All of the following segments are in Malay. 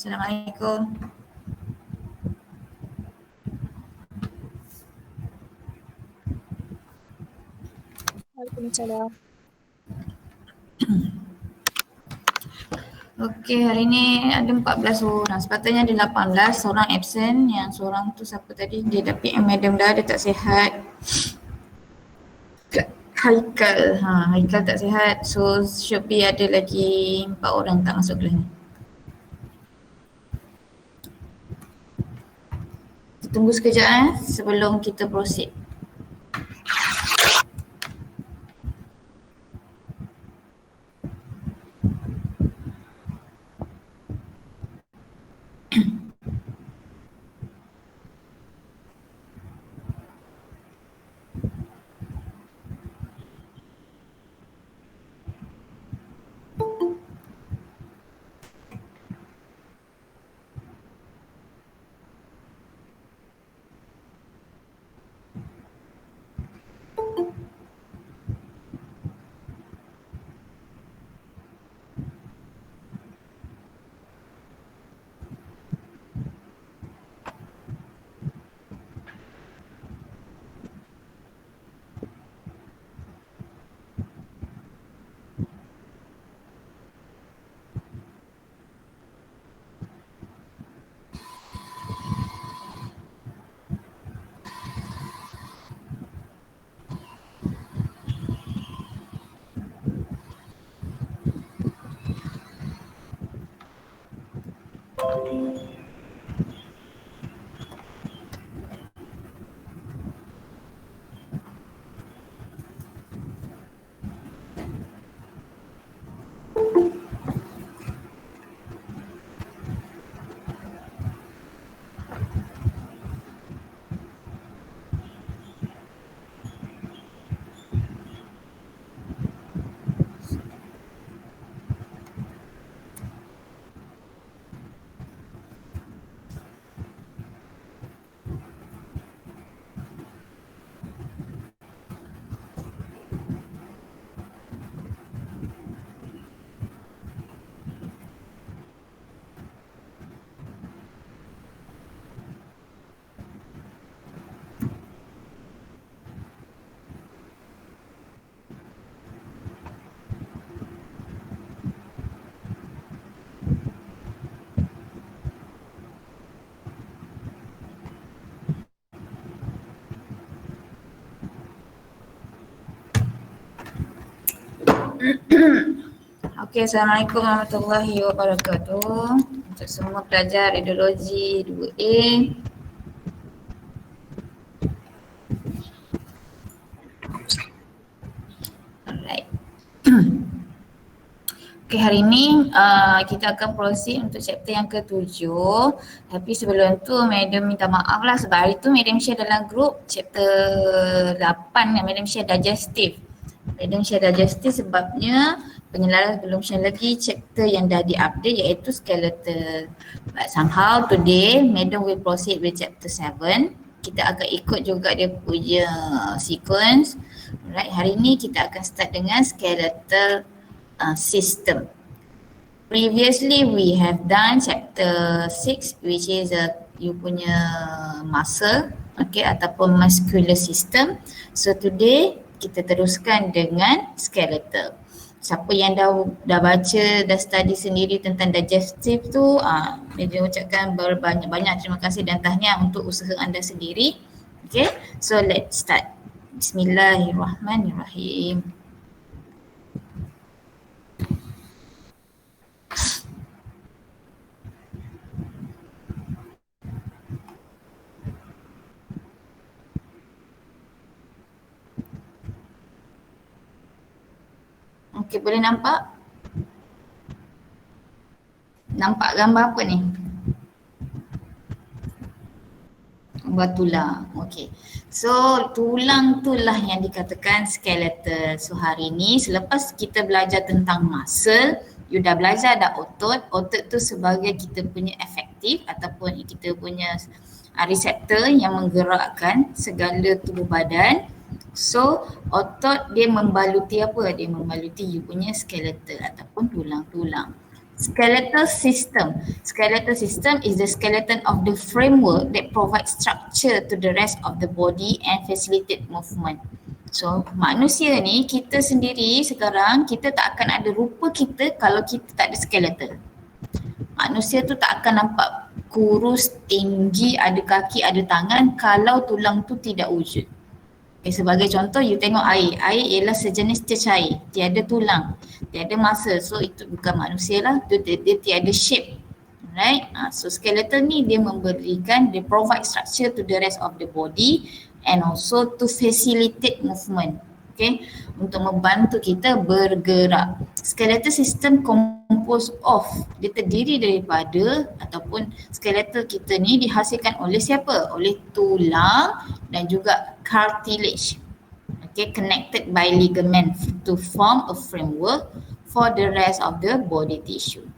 Assalamualaikum. Waalaikumsalam. Okey, hari ni ada 14 orang. Sepatutnya ada 18, seorang absent. Yang seorang tu siapa tadi? Dia dah PM madam dah, dia tak sihat. Haikal. Haikal tak sihat. So should be ada lagi 4 orang tak masuk kelas ni. Kita tunggu sekejap sebelum kita proceed. Okey, Assalamualaikum warahmatullahi wabarakatuh. Untuk semua pelajar ideologi 2A. Alright. Okey, hari ni kita akan proceed untuk chapter yang ke-7. Tapi sebelum tu madam minta maaf lah sebab hari tu madam share dalam group chapter 8 yang madam share digestive. Madam share digestive sebabnya penyelaras belum share lagi chapter yang dah di-update iaitu skeletal. But somehow today madam will proceed with chapter 7. Kita akan ikut juga dia punya sequence. Alright, hari ni kita akan start dengan skeletal system. Previously we have done chapter 6 which is you punya muscle, okay, ataupun muscular system. So today kita teruskan dengan skeletal. Siapa yang dah baca, dah study sendiri tentang digestive tu, dia ucapkan berbanyak-banyak terima kasih dan tahniah untuk usaha anda sendiri. Okay, so let's start. Bismillahirrahmanirrahim. Okey, boleh nampak? Nampak gambar apa ni? Gambar tulang. Okey. So, tulang itulah yang dikatakan skeletal. So, hari ni selepas kita belajar tentang muscle, you dah belajar dah otot. Otot tu sebagai kita punya efektif ataupun kita punya reseptor yang menggerakkan segala tubuh badan. So otot dia membaluti apa? Dia membaluti you punya skeletal ataupun tulang-tulang. Skeletal system. Skeletal system is the skeleton of the framework that provides structure to the rest of the body and facilitate movement. So manusia ni, kita sendiri sekarang, kita tak akan ada rupa kita kalau kita tak ada skeletal. Manusia tu tak akan nampak kurus, tinggi, ada kaki, ada tangan kalau tulang tu tidak wujud. Okay, sebagai contoh, you tengok air. Air ialah sejenis cecair, tiada tulang, tiada masa. So itu bukan manusia lah, dia tiada shape. Right? So skeleton ni dia memberikan, dia provide structure to the rest of the body and also to facilitate movement. Okay, untuk membantu kita bergerak. Skeletal system composed of, dia terdiri daripada ataupun skeletal kita ni dihasilkan oleh siapa? Oleh tulang dan juga cartilage. Okay, connected by ligament to form a framework for the rest of the body tissue.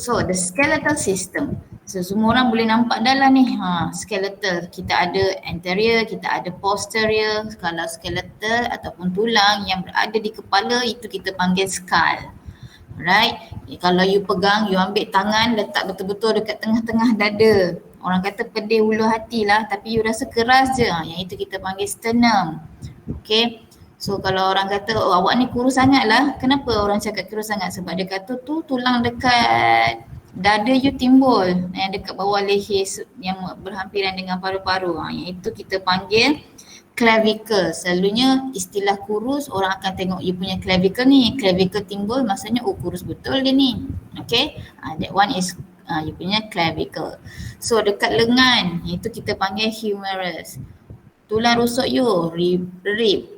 So the skeletal system. So semua orang boleh nampak dalam ni, skeletal. Kita ada anterior, kita ada posterior. Kalau skeletal ataupun tulang yang berada di kepala, itu kita panggil skull. Right? Kalau you pegang, you ambil tangan, letak betul-betul dekat tengah-tengah dada. Orang kata pedih ulu hati lah, tapi you rasa keras je. Yang itu kita panggil sternum. Okay. So kalau orang kata, oh awak ni kurus sangat lah. Kenapa orang cakap kurus sangat? Sebab dia kata tu tulang dekat dada you timbul, yang dekat bawah leher yang berhampiran dengan paru-paru. Yang itu kita panggil clavicle. Selalunya istilah kurus, orang akan tengok you punya clavicle ni. Clavicle timbul maksudnya oh kurus betul dia ni. Okay, that one is you punya clavicle. So dekat lengan, itu kita panggil humerus. Tulang rusuk you, rib.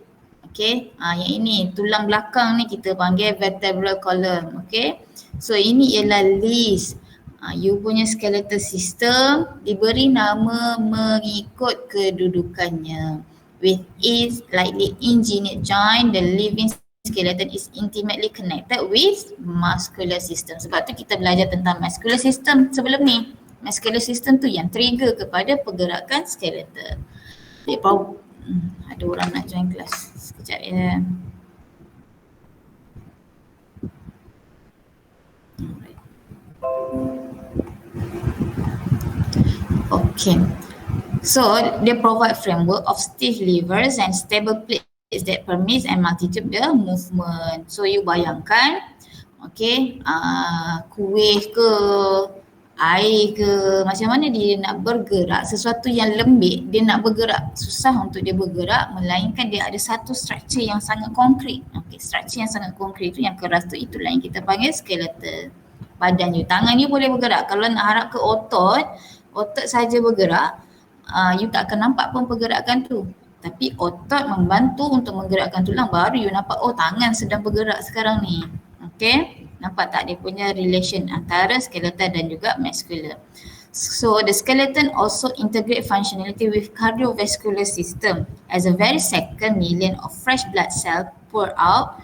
Okay, yang ini tulang belakang ni kita panggil vertebral column. Okay, so ini ialah list you punya skeletal system, diberi nama mengikut kedudukannya. With its slightly engineered joint, the living skeleton is intimately connected with muscular system. Sebab tu kita belajar tentang muscular system sebelum ni. Muscular system tu yang trigger kepada pergerakan skeletal. Ada orang nak join kelas. Sekejap ya. Okay. So they provide framework of stiff levers and stable plates that permits and multitude the movement. So you bayangkan, okay, kuih ke, air ke, macam mana dia nak bergerak, sesuatu yang lembik dia nak bergerak, susah untuk dia bergerak melainkan dia ada satu structure yang sangat konkret. Okay, structure yang sangat konkret tu, yang keras tu, itulah yang kita panggil skeletal. Badan you, tangan you boleh bergerak. Kalau nak harap ke otot saja bergerak, you tak akan nampak pun pergerakan tu. Tapi otot membantu untuk menggerakkan tulang, baru you nampak oh tangan sedang bergerak sekarang ni. Okay, nampak tak dia punya relation antara skeletal dan juga muscular. So the skeleton also integrate functionality with cardiovascular system as a very second million of fresh blood cell pour out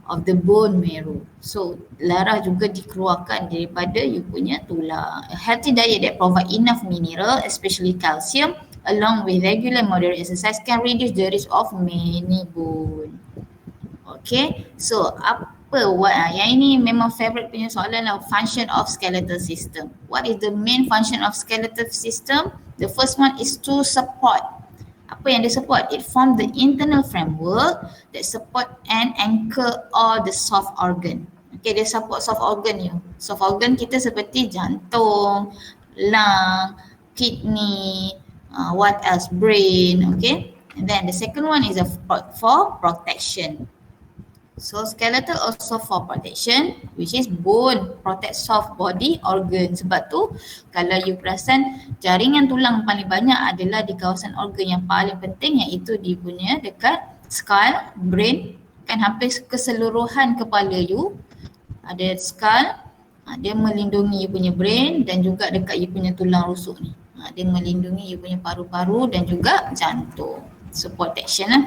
of the bone marrow. So darah juga dikeluarkan daripada you punya tulang. A healthy diet that provide enough mineral, especially calcium, along with regular moderate exercise can reduce the risk of many bone. Okay, so yang ini memang favorite punya soalan lah, function of skeletal system. What is the main function of skeletal system? The first one is to support. Apa yang dia support? It form the internal framework that support and anchor all the soft organ. Okay, dia support soft organ you. Soft organ kita seperti jantung, lung, kidney, what else? Brain, okay. And then the second one is for protection. So skeletal also for protection, which is bone, protect soft body organ. Sebab tu kalau you perasan jaringan tulang paling banyak adalah di kawasan organ yang paling penting, iaitu di punya dekat skull, brain, kan hampir keseluruhan kepala you ada skull, dia melindungi you punya brain dan juga dekat you punya tulang rusuk ni. Dia melindungi you punya paru-paru dan juga jantung. So protection lah.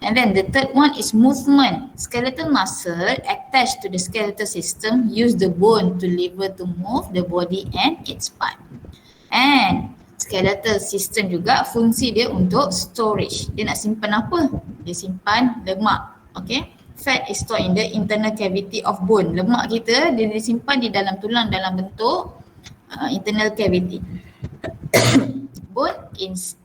And then the third one is movement. Skeletal muscle attached to the skeletal system use the bone to lever to move the body and its part. And skeletal system juga fungsi dia untuk storage. Dia nak simpan apa? Dia simpan lemak. Okay. Fat is stored in the internal cavity of bone. Lemak kita dia disimpan di dalam tulang dalam bentuk internal cavity. Bone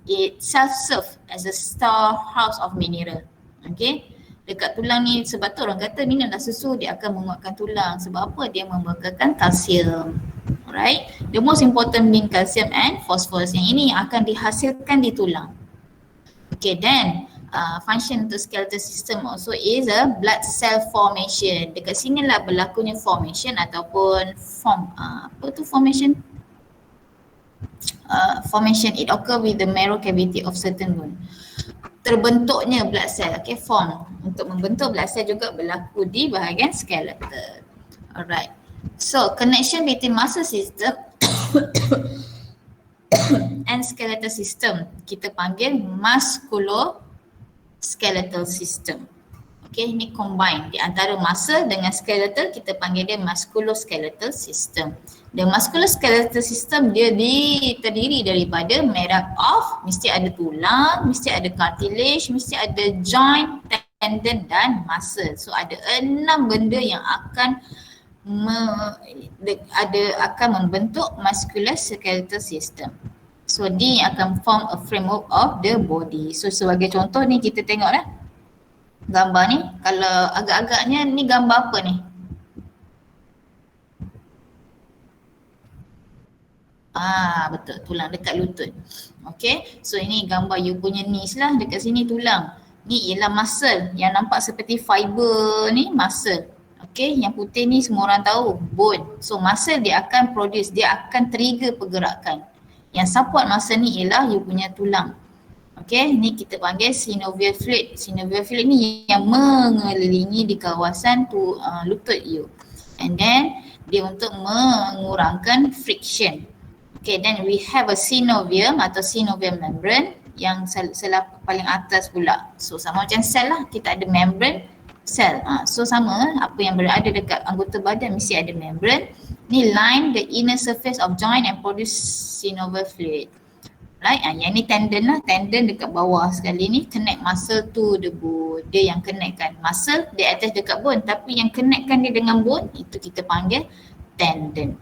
itself serve as a storehouse of mineral. Okay, dekat tulang ni sebab tu orang kata minumlah susu, dia akan menguatkan tulang. Sebab apa? Dia membekalkan kalsium. Alright, the most important being calcium and phosphorus. Yang ini akan dihasilkan di tulang. Okay, then function untuk skeletal system also is a blood cell formation. Dekat sini lah berlakunya formation ataupun apa tu formation? Formation, it occur with the marrow cavity of certain bone. Terbentuknya blood cell, okay, form. Untuk membentuk blood cell juga berlaku di bahagian skeletal. Alright, so connection between muscle system and skeletal system kita panggil musculoskeletal system. Okay, ini combine di antara muscle dengan skeletal, kita panggil dia musculoskeletal system. The musculoskeletal system dia terdiri daripada made up of, mesti ada tulang, mesti ada cartilage, mesti ada joint, tendon dan muscle. So ada 6 benda yang akan membentuk musculoskeletal system. So ni akan form a framework of the body. So sebagai contoh ni kita tengoklah gambar ni, kalau agak-agaknya ni gambar apa ni? Betul, tulang dekat lutut. Okay, so ini gambar you punya knees lah, dekat sini tulang. Ni ialah muscle, yang nampak seperti fiber ni muscle. Okay, yang putih ni semua orang tahu, bone. So muscle dia akan produce, dia akan trigger pergerakan. Yang support muscle ni ialah you punya tulang. Okay, ni kita panggil synovial fluid. Synovial fluid ni yang mengelilingi di kawasan lutut you. And then dia untuk mengurangkan friction. Okay, then we have a synovium atau synovial membrane yang sel paling atas pula. So sama macam sel lah, kita ada membrane, sel. So sama, apa yang berada dekat anggota badan mesti ada membrane. Ni line the inner surface of joint and produce synovial fluid. Right, yang ni tendon lah, tendon dekat bawah sekali ni connect muscle to the bone. Dia yang connectkan muscle, dia attach dekat bone, tapi yang connectkan dia dengan bone itu kita panggil tendon.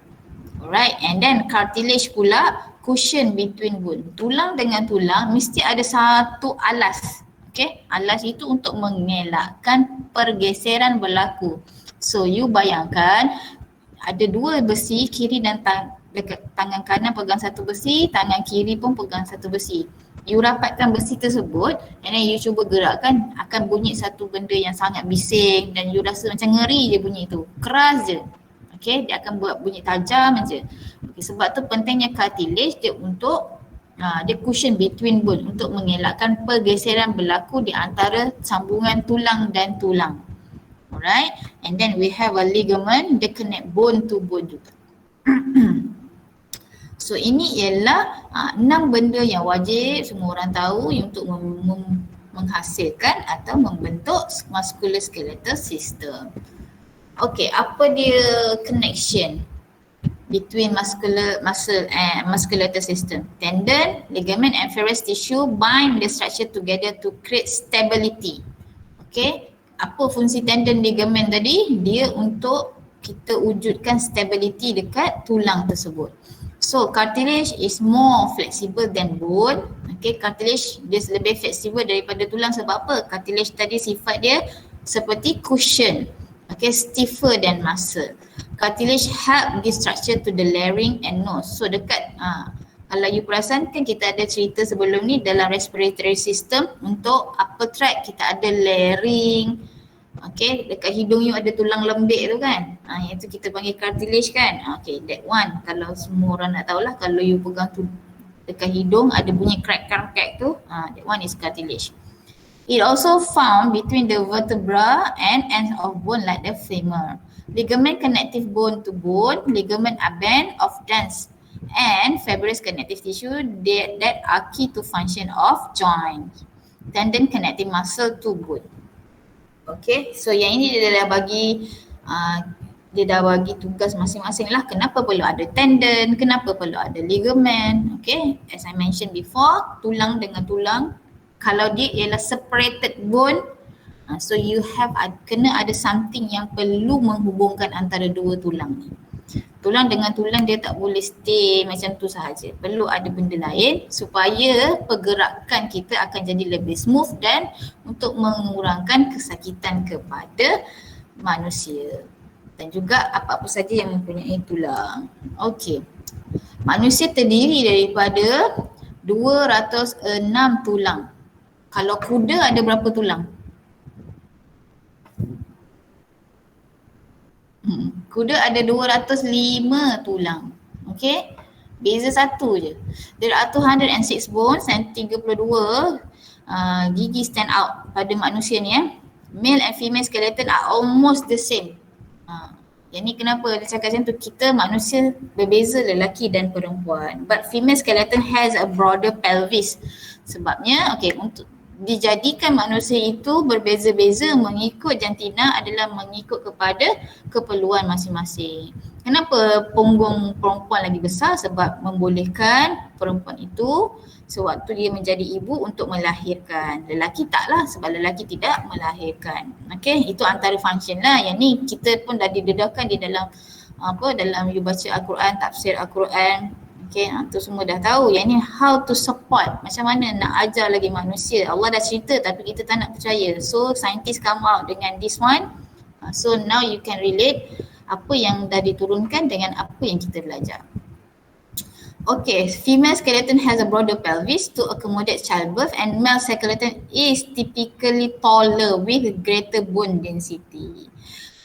Alright, and then cartilage pula cushion between bone. Tulang dengan tulang mesti ada satu alas. Okay, alas itu untuk mengelakkan pergeseran berlaku. So you bayangkan ada dua besi, kiri dan dekat tangan kanan pegang satu besi, tangan kiri pun pegang satu besi. You rapatkan besi tersebut and then you cuba gerakkan, akan bunyi satu benda yang sangat bising dan you rasa macam ngeri je bunyi tu. Keras je. Okay, dia akan buat bunyi tajam je. Okay, sebab tu pentingnya cartilage dia untuk dia cushion between bone untuk mengelakkan pergeseran berlaku di antara sambungan tulang dan tulang. Alright, and then we have a ligament, dia connect bone to bone juga. So ini ialah 6 benda yang wajib semua orang tahu untuk menghasilkan atau membentuk musculoskeletal system. Okay, apa dia connection between muscle and musculoskeletal system? Tendon, ligament and ferrous tissue bind the structure together to create stability. Okay, apa fungsi tendon, ligament tadi? Dia untuk kita wujudkan stability dekat tulang tersebut. So cartilage is more flexible than bone. Okay, cartilage dia lebih fleksibel daripada tulang sebab apa? Cartilage tadi sifat dia seperti cushion. Okay, stiffer than muscle. Cartilage help give structure to the larynx and nose. So dekat kalau you perasan kan kita ada cerita sebelum ni dalam respiratory system, untuk upper tract kita ada larynx. Okay, dekat hidung you ada tulang lembik tu kan. Yang tu kita panggil cartilage kan. Okay, that one kalau semua orang nak tahulah, kalau you pegang tu dekat hidung ada bunyi crack tu, that one is cartilage. It also found between the vertebra and ends of bone like the femur. Ligament connective bone to bone, ligament are band of dense and fibrous connective tissue that are key to function of joint. Tendon connecting muscle to bone. Okay, so yang ini dia dah bagi tugas masing-masing lah. Kenapa perlu ada tendon, kenapa perlu ada ligament. Okay, as I mentioned before, tulang dengan tulang, kalau dia ialah separated bone, So you have kena ada something yang perlu menghubungkan antara dua tulang ni. Tulang dengan tulang dia tak boleh stay macam tu sahaja. Perlu ada benda lain supaya pergerakan kita akan jadi lebih smooth dan untuk mengurangkan kesakitan kepada manusia. Dan juga apa-apa saja yang mempunyai tulang. Okey. Manusia terdiri daripada 206 tulang. Kalau kuda ada berapa tulang? Kuda ada 205 tulang. Okay. Beza satu je. There are 206 bones and 32 gigi stand out pada manusia ni. Male and female skeleton are almost the same. Yang ni kenapa dia cakap macam tu, kita manusia berbeza lelaki dan perempuan. But female skeleton has a broader pelvis. Sebabnya untuk dijadikan manusia itu berbeza-beza mengikut jantina adalah mengikut kepada keperluan masing-masing. Kenapa punggung perempuan lagi besar? Sebab membolehkan perempuan itu sewaktu dia menjadi ibu untuk melahirkan. Lelaki taklah, sebab lelaki tidak melahirkan. Okay, itu antara function lah. Yang ni kita pun dah didedahkan di dalam dalam you baca Al-Quran, tafsir Al-Quran. Okay, tu semua dah tahu. Yang ni how to support, macam mana nak ajar lagi manusia. Allah dah cerita tapi kita tak nak percaya. So scientists come out dengan this one. So now you can relate apa yang dah diturunkan dengan apa yang kita belajar. Okay, female skeleton has a broader pelvis to accommodate childbirth and male skeleton is typically taller with greater bone density.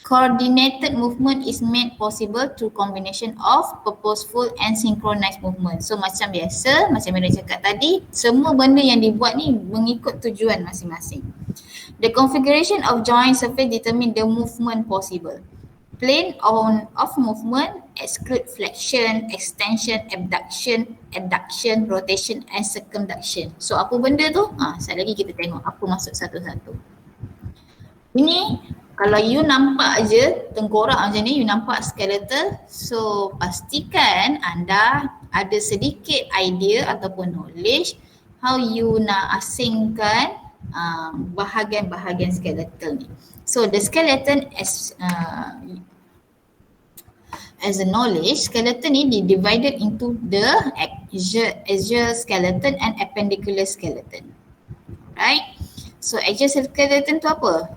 Coordinated movement is made possible through combination of purposeful and synchronized movement. So macam biasa, macam yang saya cakap tadi, semua benda yang dibuat ni mengikut tujuan masing-masing. The configuration of joint surface determine the movement possible. Plane of movement exclude flexion, extension, abduction, adduction, rotation and circumduction. So apa benda tu? Sekali lagi kita tengok apa maksud satu-satu. Ini kalau you nampak je tengkorak macam ni, you nampak skeletal, so pastikan anda ada sedikit idea ataupun knowledge how you nak asingkan bahagian-bahagian skeletal ni. So the skeleton as a knowledge, skeleton ni divided into the axial skeleton and appendicular skeleton. Right? So axial skeleton tu apa?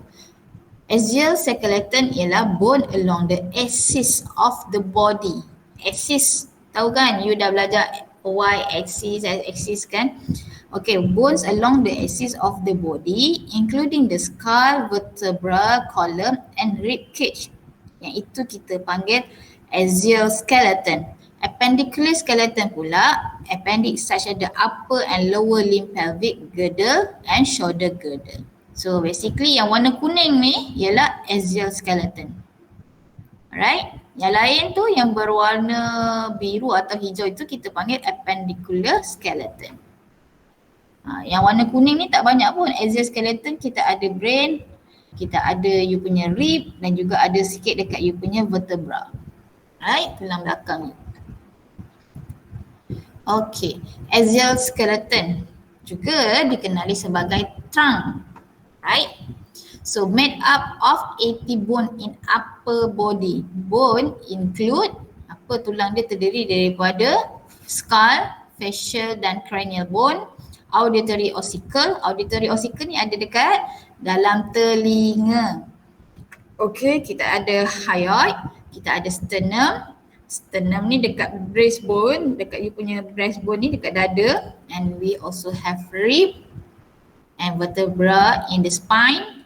Axial skeleton ialah bone along the axis of the body. Axis, tahu kan? You dah belajar Y axis, X axis kan? Okay, bones along the axis of the body including the skull, vertebra, column and rib cage. Yang itu kita panggil axial skeleton. Appendicular skeleton pula, appendix such as the upper and lower limb, pelvic girdle and shoulder girdle. So basically yang warna kuning ni ialah axial skeleton. Alright, yang lain tu yang berwarna biru atau hijau itu kita panggil appendicular skeleton. Yang warna kuning ni tak banyak pun. Axial skeleton kita ada brain, kita ada you punya rib dan juga ada sikit dekat you punya vertebra. Right, tulang belakang ni. Okay, axial skeleton juga dikenali sebagai trunk. Right, so made up of 80 bone in upper body. Bone include tulang dia terdiri daripada skull, facial dan cranial bone, auditory ossicle. Auditory ossicle ni ada dekat dalam telinga. Okay, kita ada hyoid, kita ada sternum. Sternum ni dekat breastbone, dekat you punya breastbone ni dekat dada. And we also have rib and vertebra in the spine,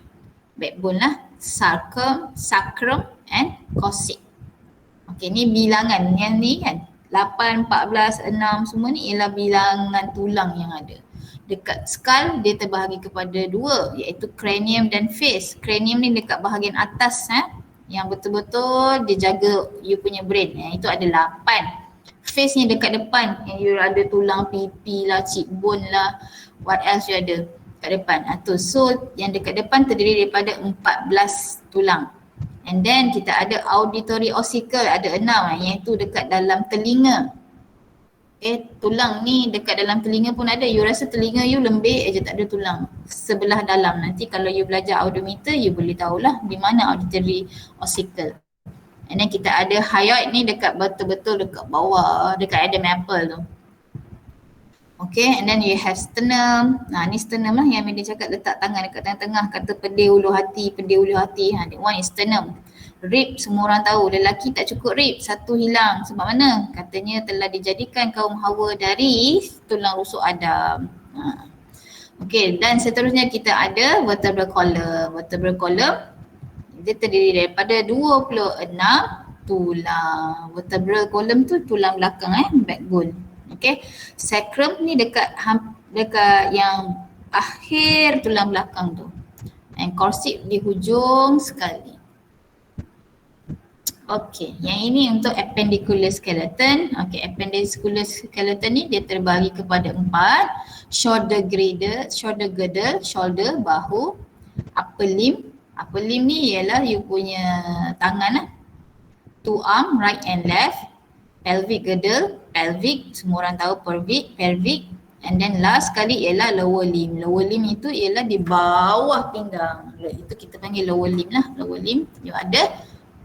backbone lah, sacrum and coccyx. Okay, ni bilangan yang ni kan 8, 14, 6 semua ni ialah bilangan tulang yang ada. Dekat skull dia terbahagi kepada dua, iaitu cranium dan face. Cranium ni dekat bahagian atas yang betul-betul dia jaga you punya brain, itu ada 8. Face ni dekat depan yang you ada tulang pipi lah, cheekbone lah, what else you ada kat depan. So yang dekat depan terdiri daripada 14 tulang. And then kita ada auditory ossicle ada 6 iaitu dekat dalam telinga. Tulang ni dekat dalam telinga pun ada. You rasa telinga you lembik aja, tak ada tulang sebelah dalam. Nanti kalau you belajar audiometer, you boleh tahulah di mana auditory ossicle. And then kita ada hyoid ni dekat betul-betul dekat bawah, dekat Adam apple tu. Okay, and then you have sternum. Ni sternum lah yang Medan cakap letak tangan dekat tengah-tengah, kata pedih ulu hati. That one is sternum. Rib semua orang tahu, lelaki tak cukup rib, satu hilang. Sebab mana? Katanya telah dijadikan kaum Hawa dari tulang rusuk Adam. Okay, dan seterusnya kita ada vertebral column. Vertebral column dia terdiri daripada 26 tulang. Vertebral column tu tulang belakang, backbone. Okay, sacrum ni dekat yang akhir tulang belakang tu. And corsip di hujung sekali. Okay, yang ini untuk appendicular skeleton. Okay, appendicular skeleton ni dia terbagi kepada 4. Shoulder girdle, shoulder, bahu. Upper limb. Upper limb ni ialah you punya tangan lah. 2 arm, right and left. Pelvic girdle, pelvic, semua orang tahu pelvic. And then last sekali ialah lower limb. Lower limb itu ialah di bawah pinggang. Itu kita panggil lower limb lah. Lower limb, you ada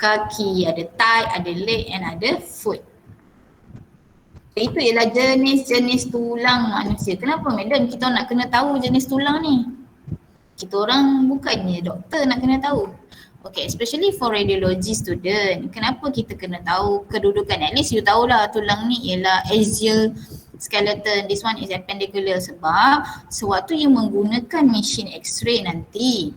kaki, ada thigh, ada leg and ada foot. Itu ialah jenis-jenis tulang manusia. Kenapa madam kita nak kena tahu jenis tulang ni? Kita orang bukannya doktor nak kena tahu. Okay, especially for radiology student. Kenapa kita kena tahu kedudukan? At least you tahulah tulang ni ialah axial skeleton. This one is appendicular. Sebab sewaktu you menggunakan mesin X-ray nanti,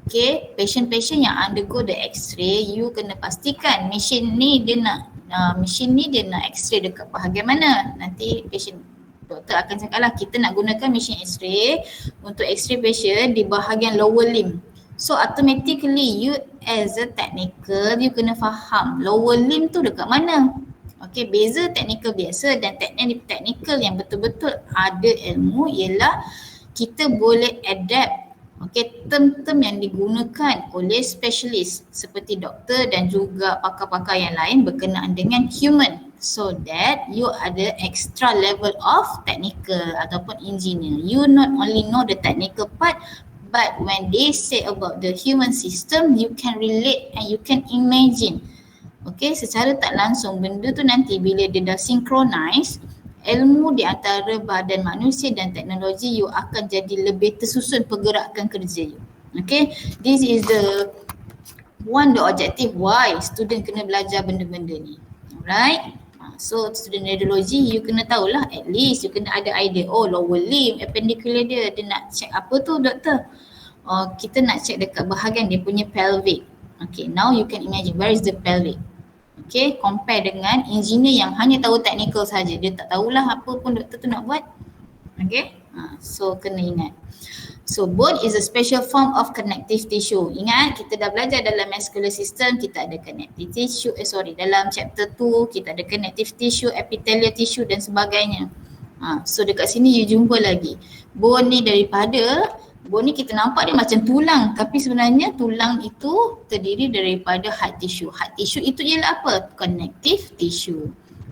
okay, patient-patient yang undergo the X-ray, you kena pastikan mesin ni dia nak X-ray dekat bahagian mana. Nanti doktor akan cakap lah, kita nak gunakan mesin X-ray untuk X-ray patient di bahagian lower limb. So automatically you as a technical, you kena faham lower limb tu dekat mana. Okay, beza technical biasa dan technical yang betul-betul ada ilmu ialah kita boleh adapt term-term yang digunakan oleh specialist seperti doktor dan juga pakar-pakar yang lain berkenaan dengan human, so that you ada extra level of technical ataupun engineer. You not only know the technical part, but when they say about the human system, you can relate and you can imagine. Okay, secara tak langsung benda tu nanti bila dia dah synchronize, ilmu di antara badan manusia dan teknologi, you akan jadi lebih tersusun pergerakan kerja you. Okay, this is the objective why student kena belajar benda-benda ni. Alright, so student radiology you kena tahulah, at least you kena ada idea, lower limb, appendicular dia nak check apa tu doktor? Kita nak check dekat bahagian dia punya pelvic. Okay, now you can imagine where is the pelvic. Okay, compare dengan engineer yang hanya tahu technical saja. Dia tak tahulah apa pun doktor tu nak buat. Okay, so kena ingat. So bone is a special form of connective tissue. Ingat, kita dah belajar dalam muscular system, kita ada connective tissue, dalam chapter 2 kita ada connective tissue, epithelial tissue dan sebagainya. So dekat sini you jumpa lagi. Bone ni bone ni kita nampak dia macam tulang, tapi sebenarnya tulang itu terdiri daripada hard tissue. Hard tissue itu ialah apa? Connective tissue.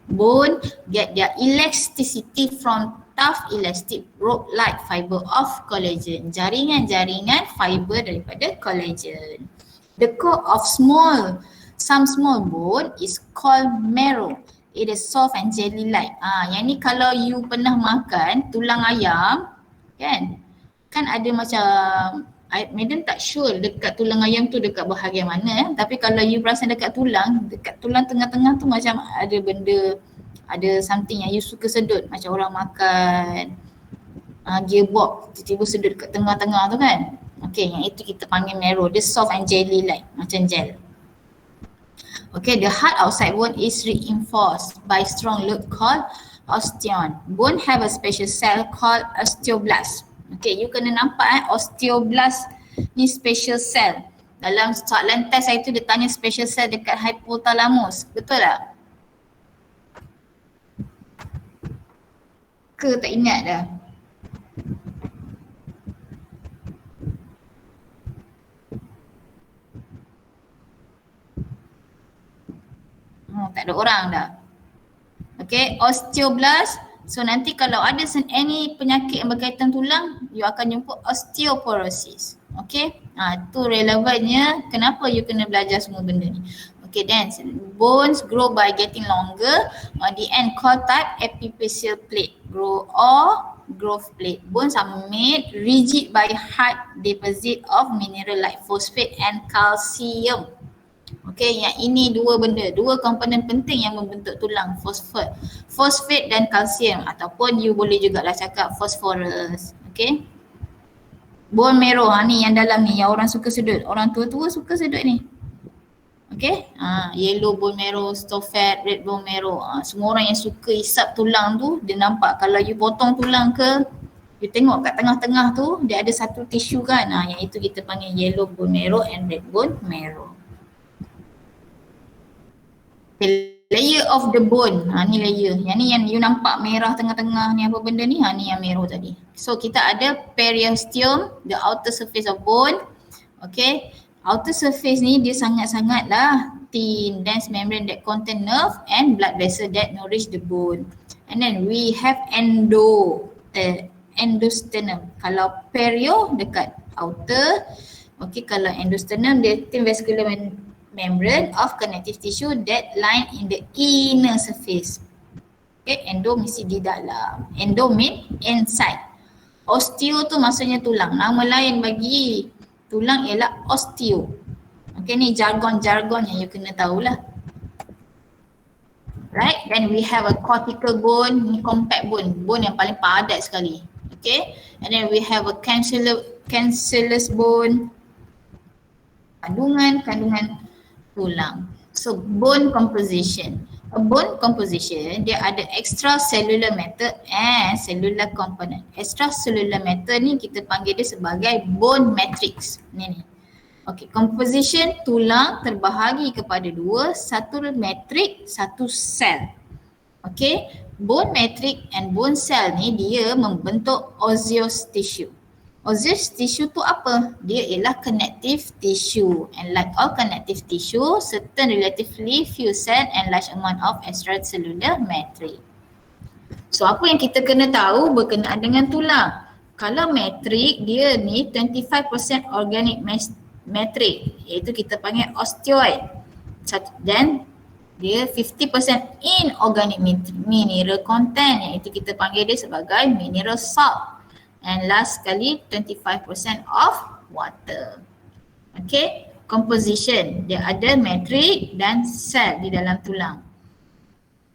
Bone get their elasticity from tough elastic rope-like fiber of collagen. Jaringan-jaringan fiber daripada collagen. The core of some small bone is called marrow. It is soft and jelly-like. Yang ni kalau you pernah makan tulang ayam, kan ada macam, Madam tak sure dekat tulang ayam tu dekat bahagian mana, tapi kalau you perasan dekat tulang tengah-tengah tu macam ada benda, ada something yang you suka sedut, macam orang makan gearbox, tiba-tiba sedut dekat tengah-tengah tu kan. Okay, yang itu kita panggil marrow, dia soft and jelly like, macam gel. Okay, the hard outside bone is reinforced by strong load called osteon. Bone have a special cell called osteoblast. Okay, you kena nampak osteoblast ni special cell. Dalam soalan test saya tu dia tanya special cell dekat hypothalamus. Betul tak? Ke tak ingat dah? Tak ada orang dah. Okay, osteoblast So nanti kalau ada any penyakit yang berkaitan tulang, you akan jumpa osteoporosis. Okay, tu relevannya kenapa you kena belajar semua benda ni. Okay, then bones grow by getting longer. On the end core type epiphyseal plate grow or growth plate. Bones are made rigid by hard deposit of mineral like phosphate and calcium. Okay, yang ini dua benda, dua komponen penting yang membentuk tulang, fosfat dan kalsium, ataupun you boleh juga lah cakap phosphorus. Okay, bone marrow, ni yang dalam ni yang orang suka sedut, orang tua-tua suka sedut ni. Okay, yellow bone marrow, store fat, red bone marrow, semua orang yang suka isap tulang tu, dia nampak kalau you potong tulang ke, you tengok kat tengah-tengah tu dia ada satu tisu kan, yang itu kita panggil yellow bone marrow and red bone marrow. The layer of the bone, ni layer, yang ni yang you nampak merah tengah-tengah ni apa benda ni, ni yang marrow tadi. So kita ada periosteum, the outer surface of bone. Okay, outer surface ni dia sangat-sangatlah thin, dense membrane that contain nerve and blood vessel that nourish the bone. And then we have endosternum. Kalau perio dekat outer, okay, kalau endosternum dia thin vascular membrane of connective tissue that line in the inner surface. Okay, endo mesti di dalam, endo mean inside. Osteo tu maksudnya tulang, nama lain bagi tulang ialah osteo. Okay, ni jargon-jargon yang you kena tahulah. Right, then we have a cortical bone, ni compact bone, bone yang paling padat sekali. Okay, and then we have a cancellous bone, kandungan tulang. So bone composition. A bone composition dia ada extracellular matter and cellular component. Extracellular matter ni kita panggil dia sebagai bone matrix. Ni. Okay, composition tulang terbahagi kepada dua, satu matrix, satu sel. Okay, bone matrix and bone cell ni dia membentuk osseous tissue. Osseous tissue tu apa? Dia ialah connective tissue, and like all connective tissue, certain relatively few cell and large amount of extracellular matrix. So apa yang kita kena tahu berkenaan dengan tulang? Kalau matrix dia ni 25% organic matrix, iaitu kita panggil osteoid. Dan dia 50% inorganic mineral content, iaitu kita panggil dia sebagai mineral salt. And last sekali 25% of water. Okay, composition dia ada matrix dan sel di dalam tulang.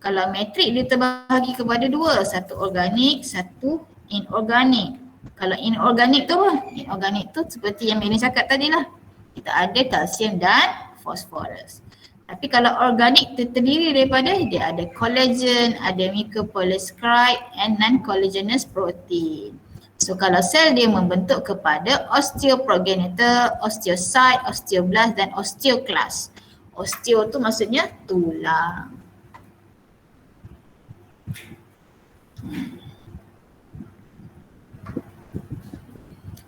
Kalau matrix dia terbahagi kepada dua, satu organik, satu inorganik. Kalau inorganik tu apa? Inorganik tu seperti yang Melin cakap tadi lah, kita ada kalsium dan fosforus. Tapi kalau organik terdiri daripada dia ada collagen, ada mucopolysaccharide and non-collagenous protein. So kalau sel dia membentuk kepada osteoprogenitor, osteocyte, osteoblast dan osteoclast. Osteo tu maksudnya tulang.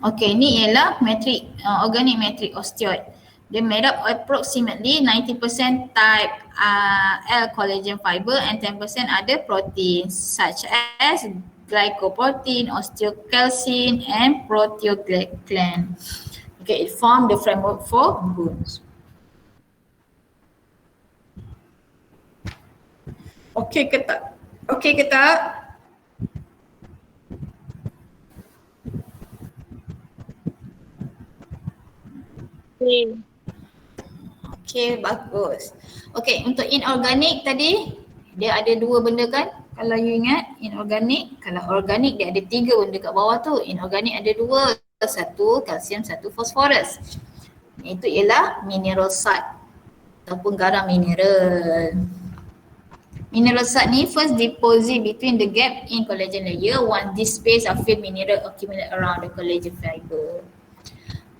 Okay, ni ialah matrix, organic matrix osteoid. They made up approximately 90% type L collagen fiber and 10% other proteins such as glycoprotein, osteocalcin and proteoglycan. Okay, it form the framework for bones. Okay ke tak? Okay ke tak? Okay, bagus. Okay, untuk inorganik tadi dia ada dua benda kan? Kalau you ingat inorganik, kalau organik dia ada tiga benda kat bawah tu. Inorganik ada dua, satu kalsium, satu fosforus. Itu ialah mineral salt ataupun garam mineral. Mineral salt ni first deposit between the gap in collagen layer once this space of filled mineral accumulate around the collagen fiber.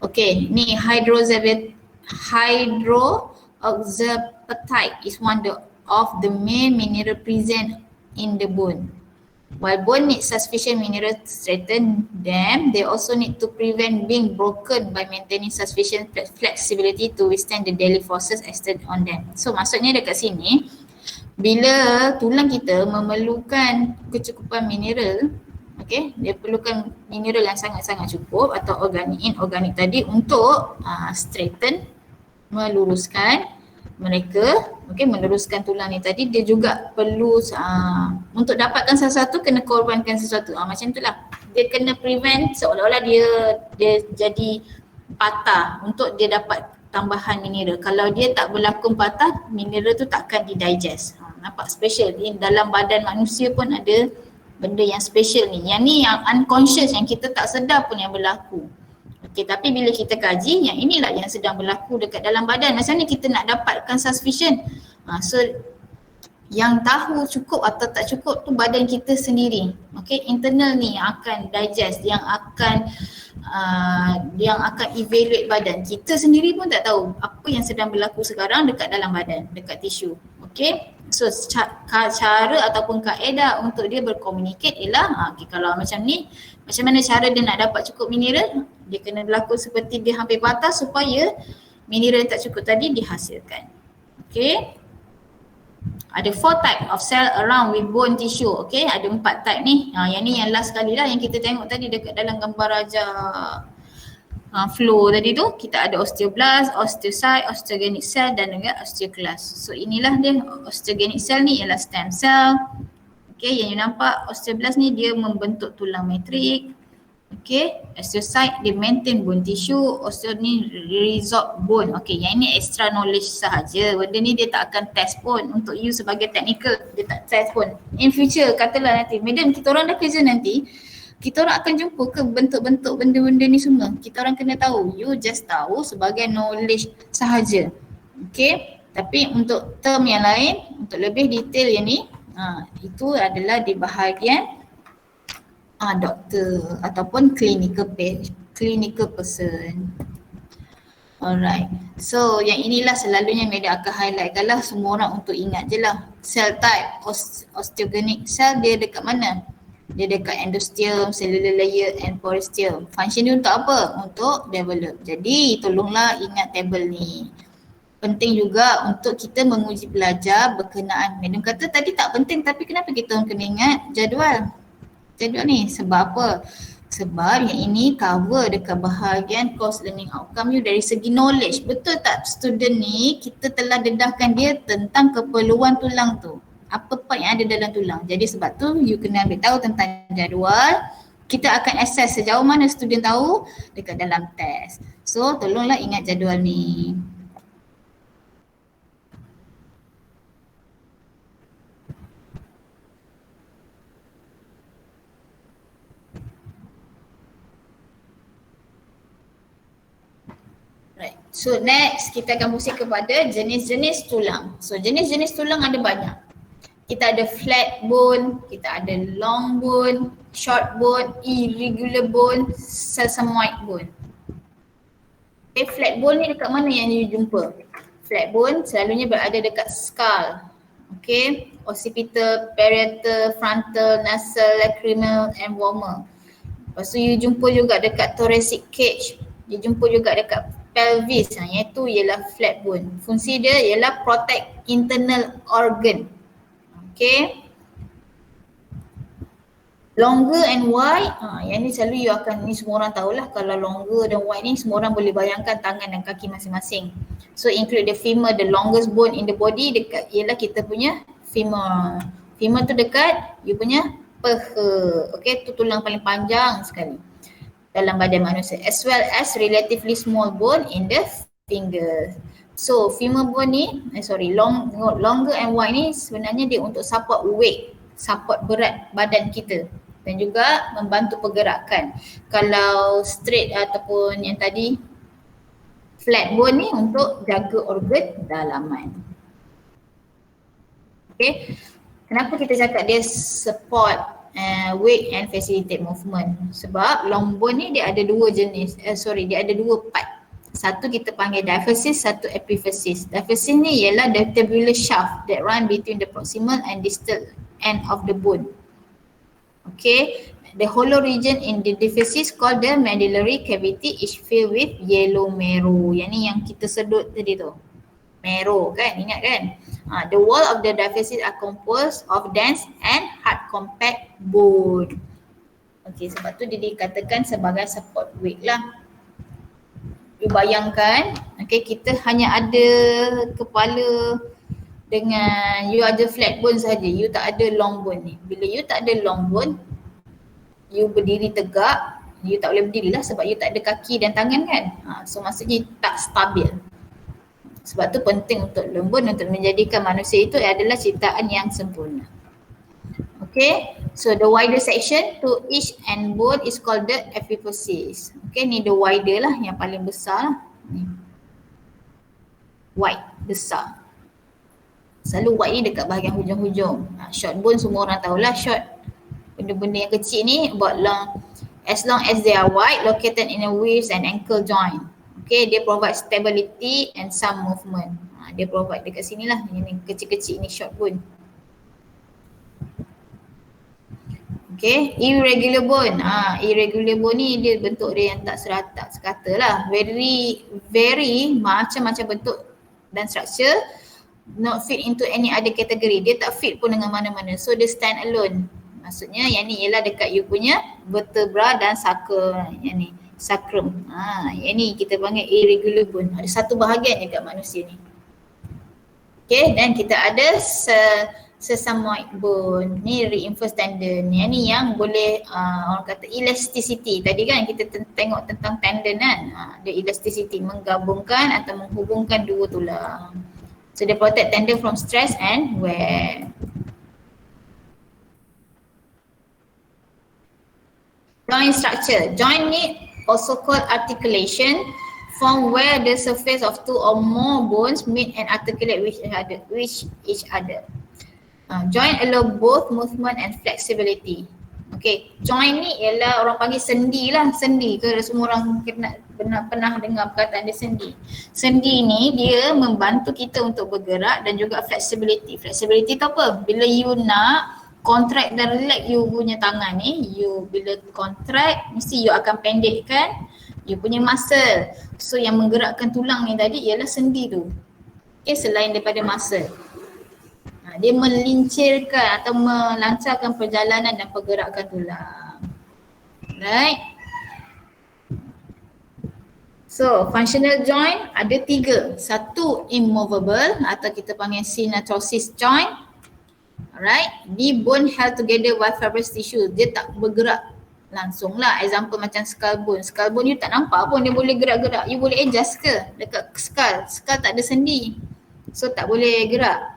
Okay, ni hydroxyapatite is one of the main mineral present in the bone. While bone needs sufficient mineral to strengthen them, they also need to prevent being broken by maintaining sufficient flexibility to withstand the daily forces exerted on them. So maksudnya dekat sini, bila tulang kita memerlukan kecukupan mineral, okey, dia perlukan mineral yang sangat-sangat cukup atau organik, inorganik tadi untuk straighten, meluruskan mereka, okey, meluruskan tulang ni tadi, dia juga perlu untuk dapatkan sesuatu kena korbankan sesuatu. Macam itulah. Dia kena prevent seolah-olah dia jadi patah untuk dia dapat tambahan mineral. Kalau dia tak berlakon patah, mineral tu takkan didigest. Nampak special. Dalam badan manusia pun ada benda yang special ni. Yang ni yang unconscious, yang kita tak sedar pun yang berlaku. Okey, tapi bila kita kaji, yang inilah yang sedang berlaku dekat dalam badan. Macam ni kita nak dapatkan sufficient. So yang tahu cukup atau tak cukup tu badan kita sendiri. Okey, internal ni yang akan digest, yang akan evaluate badan. Kita sendiri pun tak tahu apa yang sedang berlaku sekarang dekat dalam badan, dekat tisu. Okey, so cara ataupun kaedah untuk dia berkomunikate ialah okay, kalau macam ni, macam mana cara dia nak dapat cukup mineral? Dia kena berlaku seperti dia hampir patah supaya mineral tak cukup tadi dihasilkan. Okey, ada 4 type of cell around with bone tissue. Okay, ada 4 type ni. Yang ni yang last kali lah yang kita tengok tadi dekat dalam gambar raja flow tadi tu. Kita ada osteoblast, osteocyte, osteogenic cell dan juga osteoclast. So inilah dia, osteogenic cell ni ialah stem cell. Okay, yang you nampak osteoblast ni dia membentuk tulang metrik. Okay, osteocyte dia maintain bone tissue, osteo ni resorb bone. Okay, yang ini extra knowledge sahaja. Benda ni dia tak akan test pun untuk you sebagai technical, dia tak test pun. In future katalah nanti, madam kita orang dah kerja nanti, kita orang akan jumpa ke bentuk-bentuk benda-benda ni semua. Kita orang kena tahu, you just tahu sebagai knowledge sahaja. Okay, tapi untuk term yang lain, untuk lebih detail yang ni, itu adalah di bahagian doktor ataupun clinical person. Alright. So yang inilah selalunya media akan highlight. Kalau semua orang untuk ingat je lah. Cell type osteogenic cell dia dekat mana? Dia dekat endosteum, cellular layer and periosteum. Function dia untuk apa? Untuk develop. Jadi tolonglah ingat table ni. Penting juga untuk kita menguji belajar berkenaan. Madam kata tadi tak penting, tapi kenapa kita orang kena ingat jadual? Jadual ni sebab apa? Sebab yang ini cover dekat bahagian course learning outcome you dari segi knowledge. Betul tak student ni kita telah dedahkan dia tentang keperluan tulang tu. Apa part yang ada dalam tulang. Jadi sebab tu you kena ambil tahu tentang jadual. Kita akan assess sejauh mana student tahu dekat dalam test. So tolonglah ingat jadual ni. So next kita akan pusing kepada jenis-jenis tulang. So jenis-jenis tulang ada banyak. Kita ada flat bone, kita ada long bone, short bone, irregular bone, sesamoid bone. Okay, flat bone ni dekat mana yang you jumpa? Flat bone selalunya berada dekat skull. Okay, occipital, parietal, frontal, nasal, lacrimal and vomer. Lepas tu you jumpa juga dekat thoracic cage. You jumpa juga dekat pelvis, iaitu ialah flat bone. Fungsi dia ialah protect internal organ. Okay. Longer and wide, yang ni selalu you akan, ni semua orang tahulah kalau longer dan wide ni semua orang boleh bayangkan tangan dan kaki masing-masing. So include the femur, the longest bone in the body dekat ialah kita punya femur. Femur tu dekat you punya peha. Okay, tu tulang paling panjang sekali dalam badan manusia, as well as relatively small bone in the finger. So femur bone ni, longer and wide ni sebenarnya dia untuk support weight, support berat badan kita dan juga membantu pergerakan. Kalau straight ataupun yang tadi flat bone ni untuk jaga organ dalaman. Okay, kenapa kita cakap dia support weight and facilitate movement? Sebab long bone ni dia ada dua jenis, dia ada dua part. Satu kita panggil diaphysis, satu epiphysis. Diaphysis ni ialah the tubular shaft that run between the proximal and distal end of the bone. Okay, the hollow region in the diaphysis called the medullary cavity is filled with yellow marrow. Yang ni yang kita sedut tadi tu, marrow kan, ingat kan? The wall of the diaphysis are composed of dense and hard compact bone. Okay, sebab tu dia dikatakan sebagai support weight lah. You bayangkan, okay, kita hanya ada kepala dengan you ada flat bone saja, you tak ada long bone ni. Bila you tak ada long bone, you berdiri tegak, you tak boleh berdiri lah sebab you tak ada kaki dan tangan kan. So maksudnya tak stabil. Sebab tu penting untuk lembun untuk menjadikan manusia itu adalah ciptaan yang sempurna. Okay, so the wider section to each end bone is called the epiphysis. Okay, ni the wider lah, yang paling besar lah. Ni. Wide, besar. Selalu wide ni dekat bahagian hujung-hujung. Short bone semua orang tahulah short. Benda-benda yang kecil ni about long. As long as they are wide, located in the wrist and ankle joint. Okay, they provide stability and some movement. Dia provide dekat sini lah, yang kecil-kecil ni short bone. Okay, irregular bone. Irregular bone ni dia bentuk dia yang tak serata, sekata lah. Very macam-macam bentuk dan structure. Not fit into any other category. Dia tak fit pun dengan mana-mana. So dia stand alone. Maksudnya yang ni ialah dekat you punya vertebra dan yang ni sacrum. Yang ni kita panggil irregular bone. Ada satu bahagian dekat manusia ni. Okay, dan kita ada sesamoid bone. Ni reinforced tendon. Yang ni yang boleh orang kata elasticity. Tadi kan kita tengok tentang tendon kan. Dia elasticity, menggabungkan atau menghubungkan dua tulang. So they protect tendon from stress and wear. Joint structure. Joint ni also called articulation, form where the surface of two or more bones meet and articulate with each other. Joint allow both movement and flexibility. Okay, joint ni ialah orang panggil sendi lah. Sendi ke semua orang pernah dengar perkataan dia sendi. Sendi ni dia membantu kita untuk bergerak dan juga flexibility. Flexibility tu apa? Bila you nak contract dan relax you punya tangan ni, you bila contract mesti you akan pendekkan you punya muscle. So yang menggerakkan tulang ni tadi ialah sendi tu. Okay, selain daripada muscle. Dia melincirkan atau melancarkan perjalanan dan pergerakan tulang. Right? So functional joint ada 3. Satu immovable atau kita panggil synatosis joint. Alright, the bone held together by fibrous tissue. Dia tak bergerak langsung lah. Example macam skull bone. Skull bone you tak nampak pun dia boleh gerak-gerak. You boleh adjust ke dekat skull? Skull tak ada sendi. So tak boleh gerak.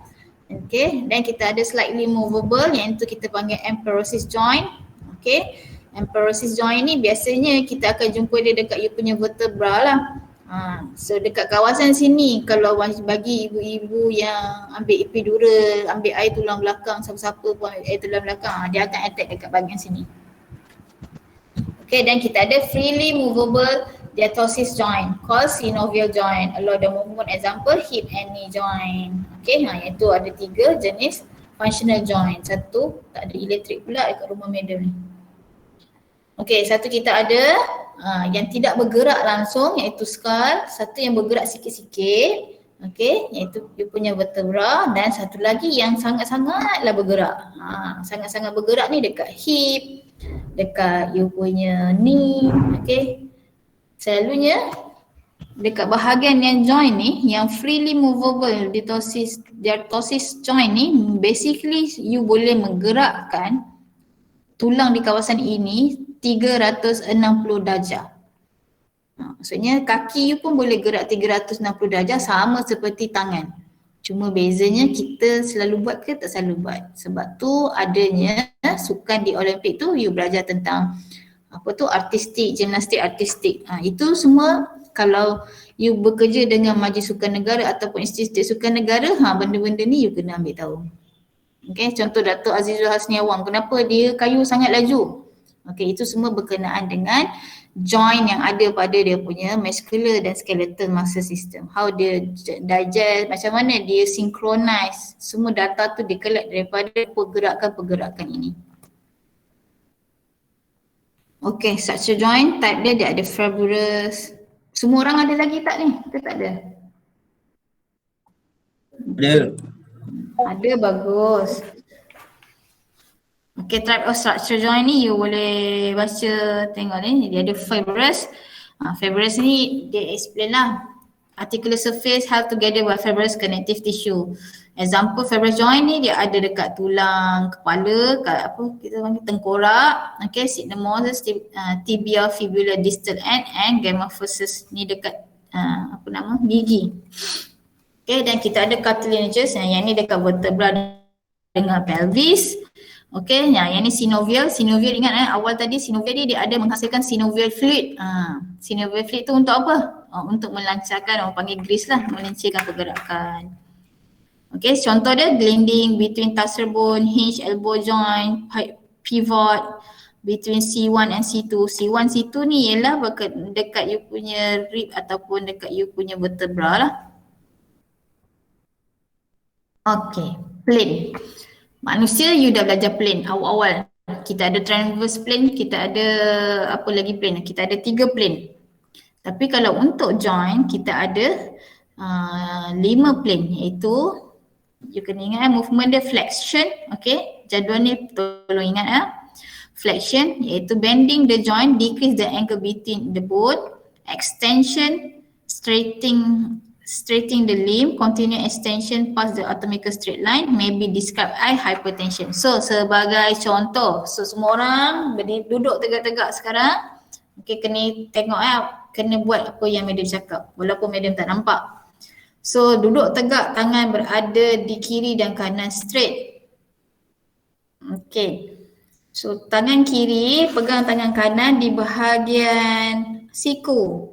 Okay, dan kita ada slightly movable yang itu kita panggil amphoresis joint. Okay, amphoresis joint ni biasanya kita akan jumpa dia dekat you punya vertebra lah. So dekat kawasan sini kalau bagi ibu-ibu yang ambil epidural, ambil air tulang belakang, siapa-siapa pun ambil air tulang belakang, dia akan attack dekat bahagian sini. Okay, dan kita ada freely movable diatosis joint called synovial joint. Allow the movement, example hip and knee joint. Okay, iaitu ada 3 jenis functional joint. Satu tak ada elektrik pula dekat rumah madam ni. Okay, satu kita ada yang tidak bergerak langsung iaitu skull. Satu yang bergerak sikit-sikit. Okay, iaitu dia punya vertebra. Dan satu lagi yang sangat-sangatlah bergerak. Sangat-sangat bergerak ni dekat hip, dekat you punya knee. Okay, selalunya dekat bahagian yang joint ni, yang freely movable diatosis joint ni, basically you boleh menggerakkan tulang di kawasan ini 360 darjah. Maksudnya kaki you pun boleh gerak 360 darjah sama seperti tangan. Cuma bezanya kita selalu buat ke tak selalu buat. Sebab tu adanya sukan di Olimpik tu you belajar tentang artistik, gimnastik artistik. Itu semua kalau you bekerja dengan Majlis Sukan Negara ataupun Institut Sukan Negara, benda-benda ni you kena ambil tahu. Okay, contoh Dato' Azizul Hasniawang, kenapa dia kayu sangat laju? Okay, itu semua berkenaan dengan joint yang ada pada dia punya muscular dan skeletal muscle system. How dia digest, macam mana dia synchronize. Semua data tu di-collect daripada pergerakan-pergerakan ini. Okay, structure joint type dia ada fibrous. Semua orang ada lagi tak ni? Kita tak ada? Ada. Ada, bagus. Okay, type of structure joint ni you boleh baca, tengok ni, dia ada fibrous. Fibrous ni dia explain lah. Articular surface held together by fibrous connective tissue. Example fibrous joint ni dia ada dekat tulang kepala, kat apa kita panggil tengkorak, okay, sigmomus, tibia, fibula distal end and gamaphosis ni dekat apa nama, gigi. Okay, dan kita ada cartilaginous yang ni dekat vertebra dengan pelvis. Okay, yang ni synovial. Synovial ingat awal tadi synovial dia ada menghasilkan synovial fluid. Synovial fluid tu untuk apa? Untuk melancarkan, orang panggil grease lah, melancarkan pergerakan. Okay, contoh dia blending between tarsal bone, hinge, elbow joint, pivot between C1 and C2. C1, C2 ni ialah dekat you punya rib ataupun dekat you punya vertebra lah. Okay, plane. Manusia you dah belajar plane awal-awal. Kita ada transverse plane, kita ada apa lagi plane? Kita ada 3 plane. Tapi kalau untuk joint kita ada 5 plane, iaitu you kena ingat movement dia flexion, okay? Jadual ni tolong ingat flexion iaitu bending the joint, decrease the angle between the bone, extension, straightening the limb, continue extension past the anatomical straight line may be described as hypertension. So sebagai contoh, so semua orang duduk tegak-tegak sekarang, okay, kena tengok kena buat apa yang madam cakap walaupun madam tak nampak. So duduk tegak, tangan berada di kiri dan kanan straight. Okay, so tangan kiri pegang tangan kanan di bahagian siku.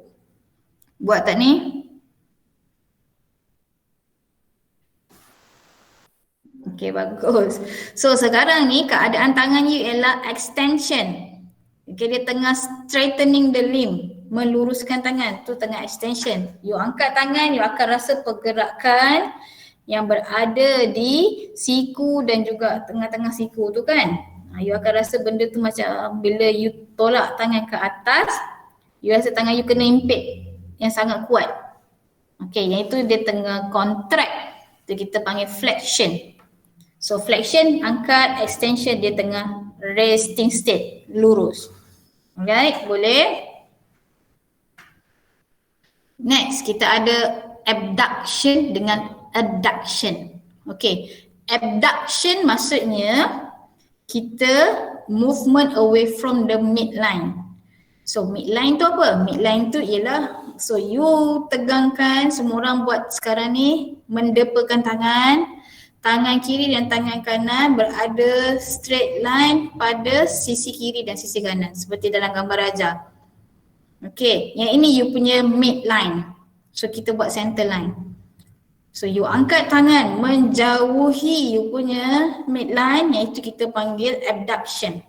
Buat tak ni? Okay, bagus. So sekarang ni keadaan tangan you ialah extension. Okay, dia tengah straightening the limb, meluruskan tangan, tu tengah extension. You angkat tangan, you akan rasa pergerakan yang berada di siku dan juga tengah-tengah siku tu kan. You akan rasa benda tu macam bila you tolak tangan ke atas, you rasa tangan you kena impact yang sangat kuat. Okay, yang itu dia tengah contract, tu kita panggil flexion. So flexion angkat, extension dia tengah resting state, lurus. Alright, boleh? Next, kita ada abduction dengan adduction. Okay, abduction maksudnya kita movement away from the midline. So midline tu apa? Midline tu ialah, so you tegangkan, semua orang buat sekarang ni, mendepakan tangan kiri dan tangan kanan berada straight line pada sisi kiri dan sisi kanan seperti dalam gambar raja. Okay, yang ini you punya midline. So kita buat center line. So you angkat tangan menjauhi you punya midline, iaitu kita panggil abduction.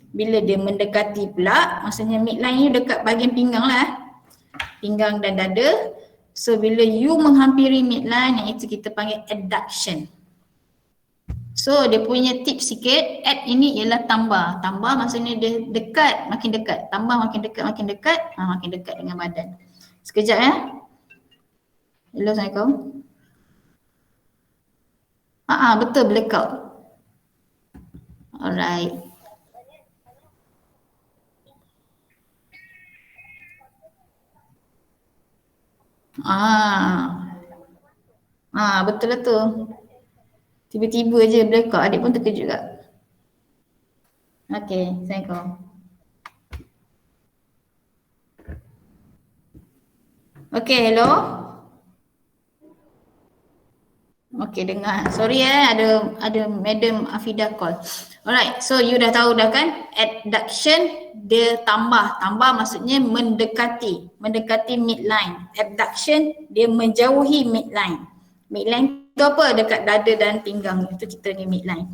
Bila dia mendekati pula, maksudnya midline you dekat bahagian pinggang lah, pinggang dan dada. So bila you menghampiri midline, iaitu kita panggil adduction. So dia punya tips sikit, add ini ialah tambah. Tambah maksudnya dia dekat, makin dekat. Tambah makin dekat, makin dekat dengan badan. Sekejap ya. Hello, Assalamualaikum. Betul, blackout. Alright. Betul lah tu. Tiba-tiba je blackout, adik pun terkejut tak? Okay, Assalamualaikum. Okay, hello. Okay, dengar. Sorry ada Madam Afida call. Alright, so you dah tahu dah kan? Adduction dia tambah. Tambah maksudnya mendekati midline. Abduction dia menjauhi midline. Midline tu apa? Dekat dada dan pinggang. Itu kita ni midline.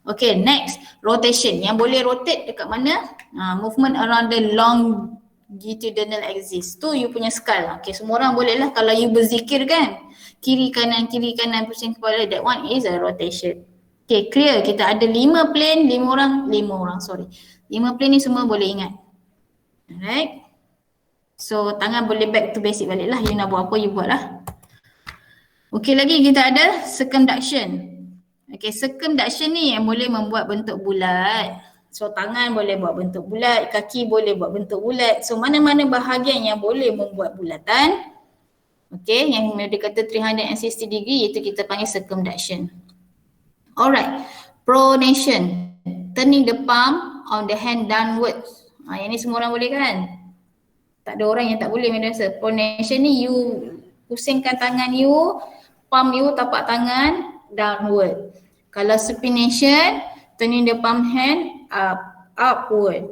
Okay, next. Rotation. Yang boleh rotate dekat mana? Movement around the longitudinal axis. Tu you punya skull. Okay, semua orang boleh lah kalau you berzikir kan. Kiri kanan, pusing kepala. That one is a rotation. Okay, clear. Kita ada 5 plane, 5 plane ni semua boleh ingat. Alright. So tangan boleh back to basic balik lah. You nak buat apa, you buat lah. Okey, lagi kita ada circumduction. Okey, circumduction ni yang boleh membuat bentuk bulat. So tangan boleh buat bentuk bulat, kaki boleh buat bentuk bulat. So mana-mana bahagian yang boleh membuat bulatan, okey, yang dia kata 360 degree, itu kita panggil circumduction. Alright, pronation, turning the palm of the hand downwards. Yang ni semua orang boleh kan? Tak ada orang yang tak boleh, madam sir. Pronation ni you pusingkan tangan you, palm you, tapak tangan downward. Kalau supination, turning the palm hand upward.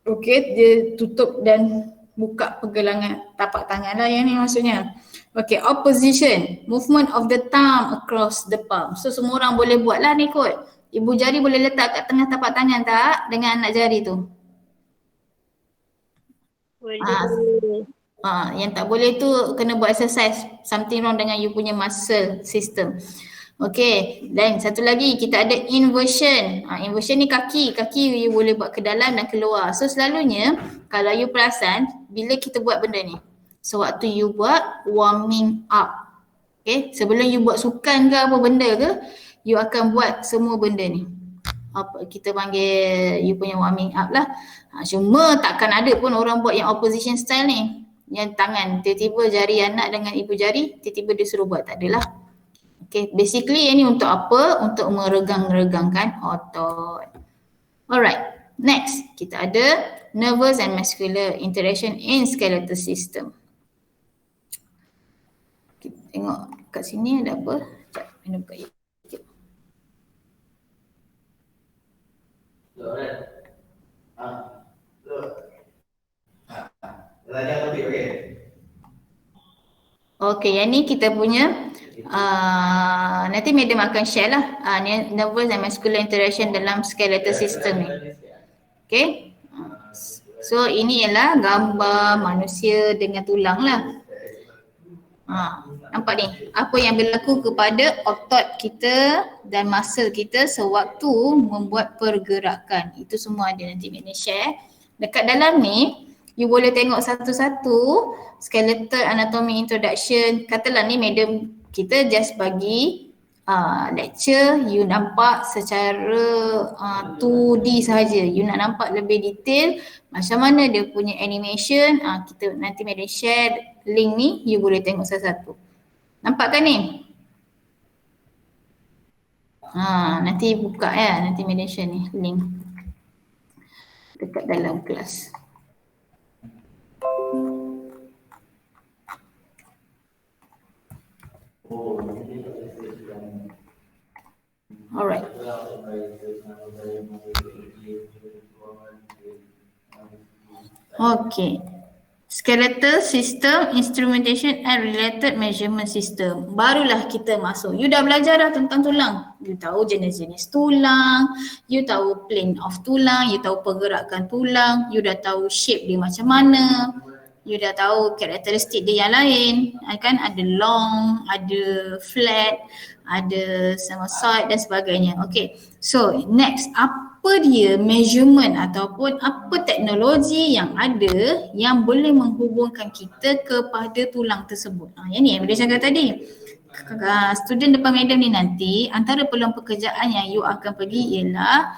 Okay, dia tutup dan buka pergelangan tapak tangan lah, yang ni maksudnya. Okay, opposition, movement of the thumb across the palm. So semua orang boleh buat lah ni kot. Ibu jari boleh letak kat tengah tapak tangan tak dengan anak jari tu? Yang tak boleh tu kena buat exercise, something wrong dengan you punya muscle system. Okay, dan satu lagi kita ada inversion. Inversion ni kaki you boleh buat ke dalam dan keluar. So selalunya kalau you perasan bila kita buat benda ni, so waktu you buat warming up, okay, sebelum you buat sukan ke apa benda ke, you akan buat semua benda ni. Apa kita panggil you punya warming up lah. Cuma takkan ada pun orang buat yang opposition style ni, yang tangan tiba-tiba jari anak dengan ibu jari tiba-tiba dia suruh buat, tak adalah. Okay, basically ini untuk apa? Untuk meregang-regangkan otot. Alright, next kita ada nervous and muscular interaction in skeletal system. Kita tengok kat sini ada apa? Sekejap, mana buka sikit. Okay, yang ni kita punya nanti madam akan share lah nervous and muscular interaction dalam skeletal system ni. Okay, so ini ialah gambar manusia dengan tulang lah. Nampak ni apa yang berlaku kepada otot kita dan muscle kita sewaktu membuat pergerakan. Itu semua ada, nanti madam share. Dekat dalam ni you boleh tengok satu-satu skeletal anatomy introduction. Katalah ni madam kita just bagi lecture, you nampak secara 2D sahaja. You nak nampak lebih detail macam mana dia punya animation, kita nanti madam share link ni, you boleh tengok satu-satu. Nampak kan ni? Nanti buka ya, nanti madam share ni link dekat dalam kelas. Alright. Okay. Skeletal system, instrumentation and related measurement system. Barulah kita masuk. You dah belajar dah tentang tulang. You tahu jenis-jenis tulang, you tahu plane of tulang, you tahu pergerakan tulang, you dah tahu shape dia macam mana, you dah tahu karakteristik dia yang lain. Kan ada long, ada flat, ada sinusoid dan sebagainya. Okay, so next, apa dia measurement ataupun apa teknologi yang ada yang boleh menghubungkan kita kepada tulang tersebut. Yang ni yang boleh cakap tadi. Student depan madam ni nanti antara peluang pekerjaan yang you akan pergi ialah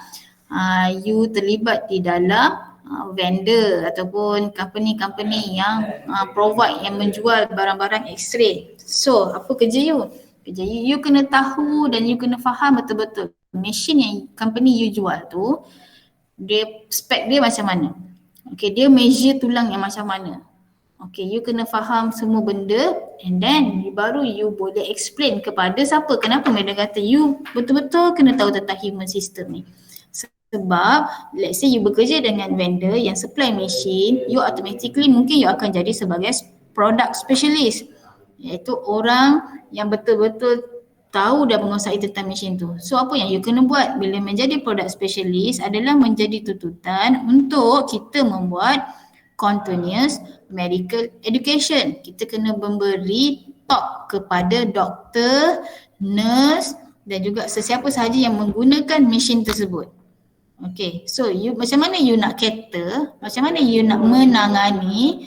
you terlibat di dalam vendor ataupun company-company yang provide, yang menjual barang-barang X-ray. So apa kerja you? Kerja you kena tahu dan you kena faham betul-betul mesin yang company you jual tu, dia spek dia macam mana. Okay, dia measure tulang yang macam mana. Okay, you kena faham semua benda and then baru you boleh explain kepada siapa. Kenapa madam kata you betul-betul kena tahu tentang human system ni. Sebab let's say you bekerja dengan vendor yang supply mesin, you automatically mungkin you akan jadi sebagai product specialist, iaitu orang yang betul-betul tahu dah menguasai tentang mesin tu. So apa yang you kena buat bila menjadi product specialist adalah menjadi tuntutan untuk kita membuat continuous medical education. Kita kena memberi talk kepada doktor, nurse dan juga sesiapa sahaja yang menggunakan mesin tersebut. Okay, so you macam mana you nak cater, macam mana you nak menangani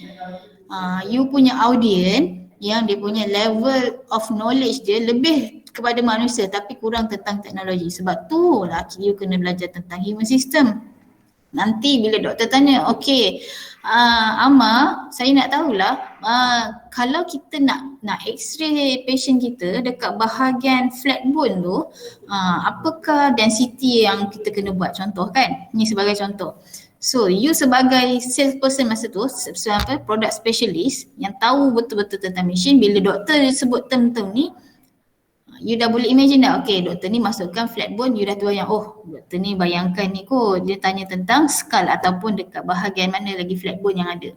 you punya audience yang dia punya level of knowledge dia lebih kepada manusia tapi kurang tentang teknologi. Sebab tu lah you kena belajar tentang human system. Nanti bila doktor tanya, okey, Amma, saya nak tahulah kalau kita nak x-ray patient kita dekat bahagian flat bone tu, apakah density yang kita kena buat, contoh kan? Ni sebagai contoh. So you sebagai salesperson masa tu, product specialist yang tahu betul-betul tentang machine, bila doktor sebut term-term ni, you dah boleh imagine dah, okay doktor ni masukkan flat bone, you dah terbayang, oh doktor ni bayangkan ni kot, dia tanya tentang skull ataupun dekat bahagian mana lagi flat bone yang ada.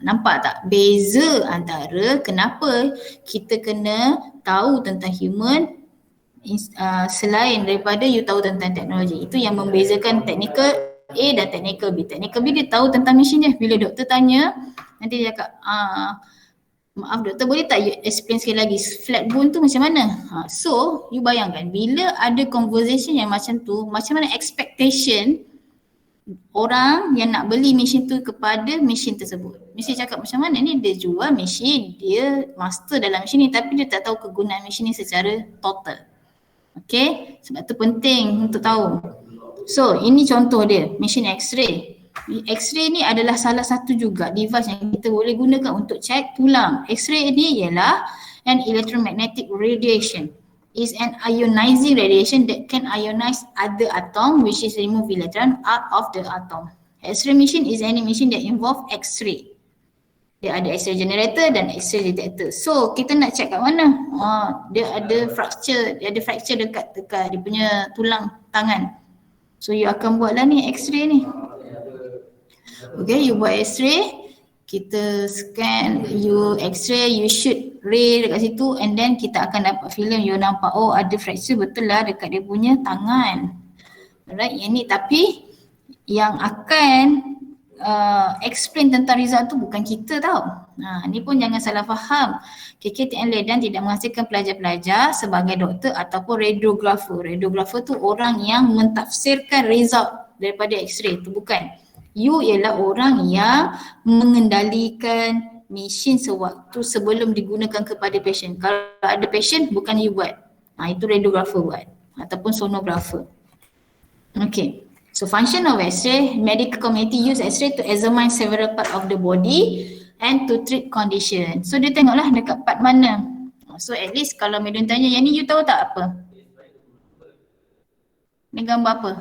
Nampak tak beza antara kenapa kita kena tahu tentang human selain daripada you tahu tentang teknologi. Itu yang membezakan technical A dan technical B. Technical B dia tahu tentang mesin je. Bila doktor tanya, nanti dia cakap, maaf doktor, boleh tak you explain sekali lagi flat bone tu macam mana? So you bayangkan bila ada conversation yang macam tu, macam mana expectation orang yang nak beli mesin tu kepada mesin tersebut. Mesti cakap macam mana ni, dia jual mesin, dia master dalam mesin ni tapi dia tak tahu kegunaan mesin ni secara total. Okay, sebab tu penting untuk tahu. So ini contoh dia, mesin X-ray. X-ray ni adalah salah satu juga device yang kita boleh gunakan untuk check tulang. X-ray ni ialah an electromagnetic radiation. Is an ionizing radiation that can ionize other atom which is remove electron out of the atom. X-ray machine is any machine that involve X-ray. Dia ada X-ray generator dan X-ray detector. So kita nak check kat mana? Dia ada fracture dekat dia punya tulang tangan. So you akan buatlah ni X-ray ni. Okay, you buat X-ray, kita scan, you X-ray, you shoot ray dekat situ and then kita akan dapat filem, you nampak oh ada fracture betul lah dekat dia punya tangan. Alright, yang ni tapi yang akan explain tentang result tu bukan kita tau. Ni pun jangan salah faham. KKTN Ledan tidak menghasilkan pelajar-pelajar sebagai doktor ataupun radiografer. Radiografer tu orang yang mentafsirkan result daripada X-ray tu, bukan. You ialah orang yang mengendalikan mesin sewaktu sebelum digunakan kepada pasien. Kalau ada pasien bukan you buat. Itu radiografer buat ataupun sonografer. Okay. So function of X-ray, medical community use X-ray to examine several part of the body and to treat condition. So dia tengoklah dekat part mana. So at least kalau medium tanya, yang ni you tahu tak apa? Ni gambar apa?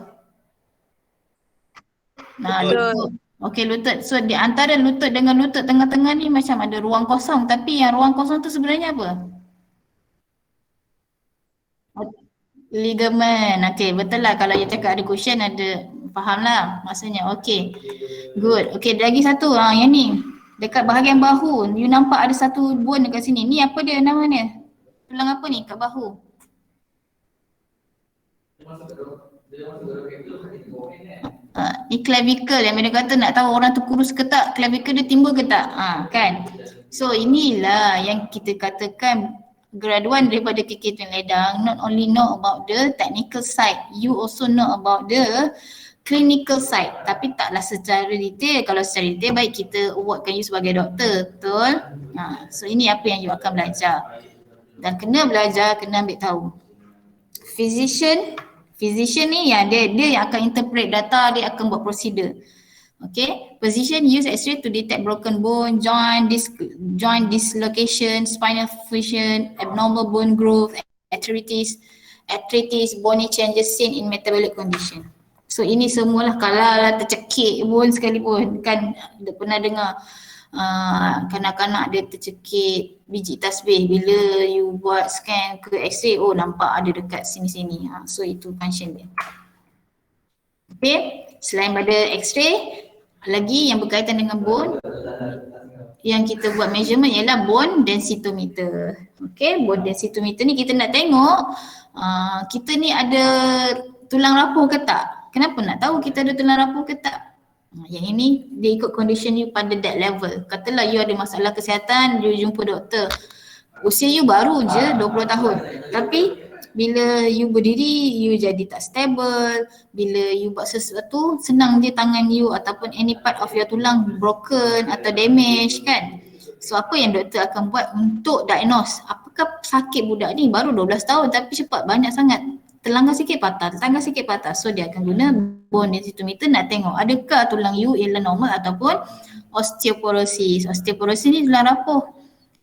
Lutut. Okey, lutut. So di antara lutut dengan lutut tengah-tengah ni macam ada ruang kosong, tapi yang ruang kosong tu sebenarnya apa? Ligament. Okey, betul lah kalau you cakap ada cushion, ada, faham lah maksudnya. Okey. Good. Okey, lagi satu yang ni. Dekat bahagian bahu, you nampak ada satu bone dekat sini. Ni apa dia nama dia? Tulang apa ni kat bahu? Ni clavicle yang mereka kata nak tahu orang tu kurus ke tak, clavicle dia timbul ke tak, kan. So inilah yang kita katakan graduan daripada KKTN Ledang not only know about the technical side, you also know about the clinical side, tapi taklah secara detail. Kalau secara detail baik kita awardkan you sebagai doktor, betul? So ini apa yang you akan belajar dan kena belajar, kena ambil tahu. Physician ni yang dia yang akan interpret data, dia akan buat prosedur. Okay, physician use X-ray to detect broken bone, joint dislocation, spinal fusion, abnormal bone growth, arthritis, bony changes seen in metabolic condition. So ini semualah kalau lah tercekik bone sekalipun, kan pernah dengar kanak-kanak dia tercekik biji tasbih, bila you buat scan ke X-ray, oh nampak ada dekat sini-sini. So itu function dia. Okay, selain pada X-ray, lagi yang berkaitan dengan bone yang kita buat measurement ialah bone densitometer. Okay, bone densitometer ni kita nak tengok kita ni ada tulang rapuh ke tak. Kenapa nak tahu kita ada tulang rapuh ke tak? Yang ini dia ikut condition you pada that level. Katalah you ada masalah kesihatan, you jumpa doktor. Usia you baru je 20 tahun. Tapi bila you berdiri, you jadi tak stable. Bila you buat sesuatu, senang je tangan you ataupun any part of your tulang broken atau damage, kan. So apa yang doktor akan buat untuk diagnose apakah sakit budak ni baru 12 tahun tapi cepat banyak sangat, terlanggar sikit patah, terlanggar sikit patah. So dia akan guna bone densitometer nak tengok adakah tulang you ialah normal ataupun osteoporosis. Osteoporosis ni tulang rapuh.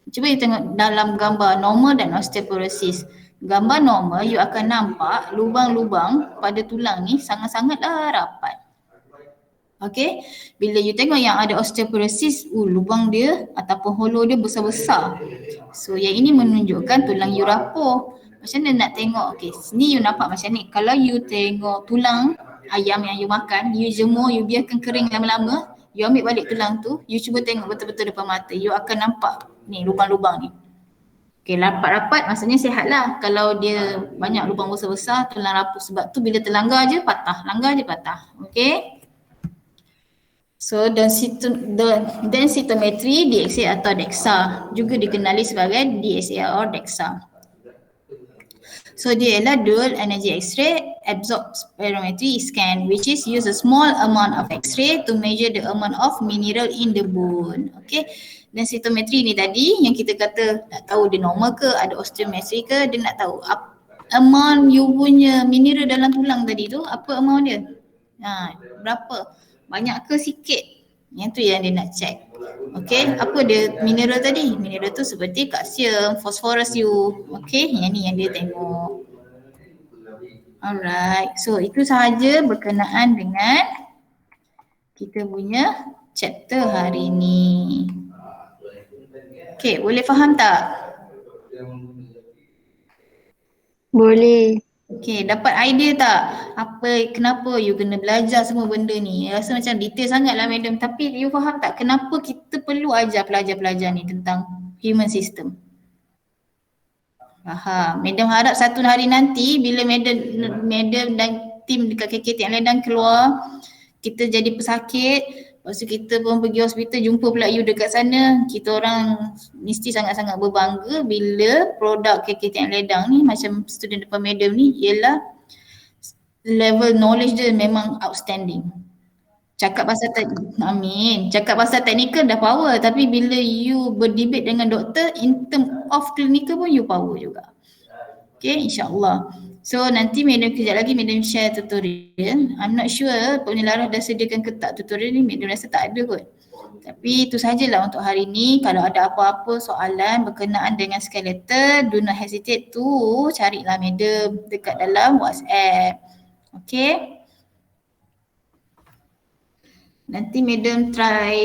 Cuba you tengok dalam gambar normal dan osteoporosis. Gambar normal you akan nampak lubang-lubang pada tulang ni sangat-sangatlah rapat. Okay, bila you tengok yang ada osteoporosis, lubang dia ataupun hollow dia besar-besar. So yang ini menunjukkan tulang you rapuh. Macam mana nak tengok? Okay, sini you nampak macam ni. Kalau you tengok tulang ayam yang you makan, you jemur, you biarkan kering lama-lama, you ambil balik tulang tu, you cuba tengok betul-betul depan mata, you akan nampak ni lubang-lubang ni. Okay, rapat-rapat maksudnya sihat lah. Kalau dia banyak lubang besar-besar, tulang rapuh. Sebab tu bila terlanggar je patah, langgar je patah. Okay. So densitometry DXA atau DEXA juga dikenali sebagai DSA or DEXA. So dia ialah dual energy X-ray absorptiometry scan, which is use a small amount of X-ray to measure the amount of mineral in the bone. Okay, densitometry ni tadi yang kita kata nak tahu dia normal ke, ada osteometry ke, dia nak tahu amount you punya mineral dalam tulang tadi tu, apa amount dia, berapa, banyak ke sikit, yang tu yang dia nak check. Okay, apa dia mineral tadi? Mineral tu seperti kalsium, fosforus you. Okay, yang ni yang dia tengok. Alright, so itu sahaja berkenaan dengan kita punya chapter hari ni. Okay, boleh faham tak? Boleh. Okay, dapat idea tak? Kenapa you kena belajar semua benda ni? Rasa macam detail sangat lah madam. Tapi you faham tak kenapa kita perlu ajar pelajar-pelajar ni tentang human system? Faham. Madam harap satu hari nanti bila madam dan tim dekat KKTN Ledang keluar, kita jadi pesakit, lepas tu kita pun pergi hospital jumpa pula you dekat sana, kita orang mesti sangat-sangat berbangga bila produk KKTN Ledang ni macam student depan madam ni ialah level knowledge dia memang outstanding. Cakap pasal cakap pasal technical dah power, tapi bila you berdebate dengan doktor in term of clinical pun you power juga. Okay, insyaAllah. So nanti madam kejap lagi madam share tutorial. I'm not sure penyelarah dah sediakan ke tak tutorial ni, madam rasa tak ada kot. Tapi itu sajalah untuk hari ni. Kalau ada apa-apa soalan berkenaan dengan skeleton, do not hesitate to carilah madam dekat dalam WhatsApp. Okay. Nanti madam try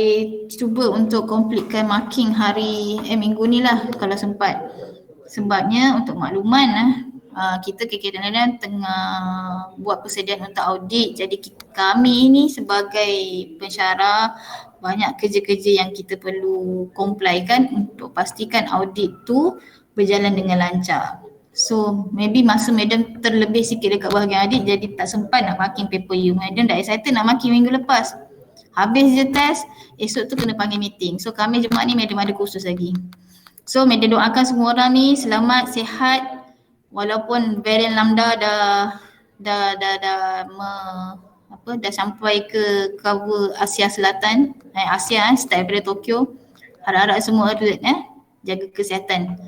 cuba untuk completekan marking hari minggu ni lah kalau sempat. Sebabnya untuk makluman kita KKTN tengah buat persediaan untuk audit. Jadi kami ni sebagai pensyarah banyak kerja-kerja yang kita perlu complykan untuk pastikan audit tu berjalan dengan lancar. So maybe masa madam terlebih sikit dekat bahagian audit jadi tak sempat nak marking paper you. Madam dah excited nak marking minggu lepas. Habis je test, esok tu kena panggil meeting. So kami Jumaat ni madam ada kursus lagi. So madam doakan semua orang ni selamat, sihat. Walaupun varian lambda dah sampai ke cover Asia Selatan, Asia start daripada Tokyo. Harap-harap semua alert jaga kesihatan.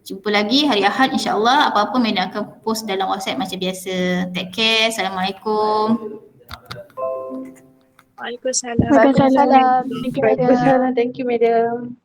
Jumpa lagi hari Ahad insya-Allah. Apa-apa madam akan post dalam WhatsApp macam biasa. Take care. Assalamualaikum. Waalaikumsalam. Thank you, madam. Thank you, madam.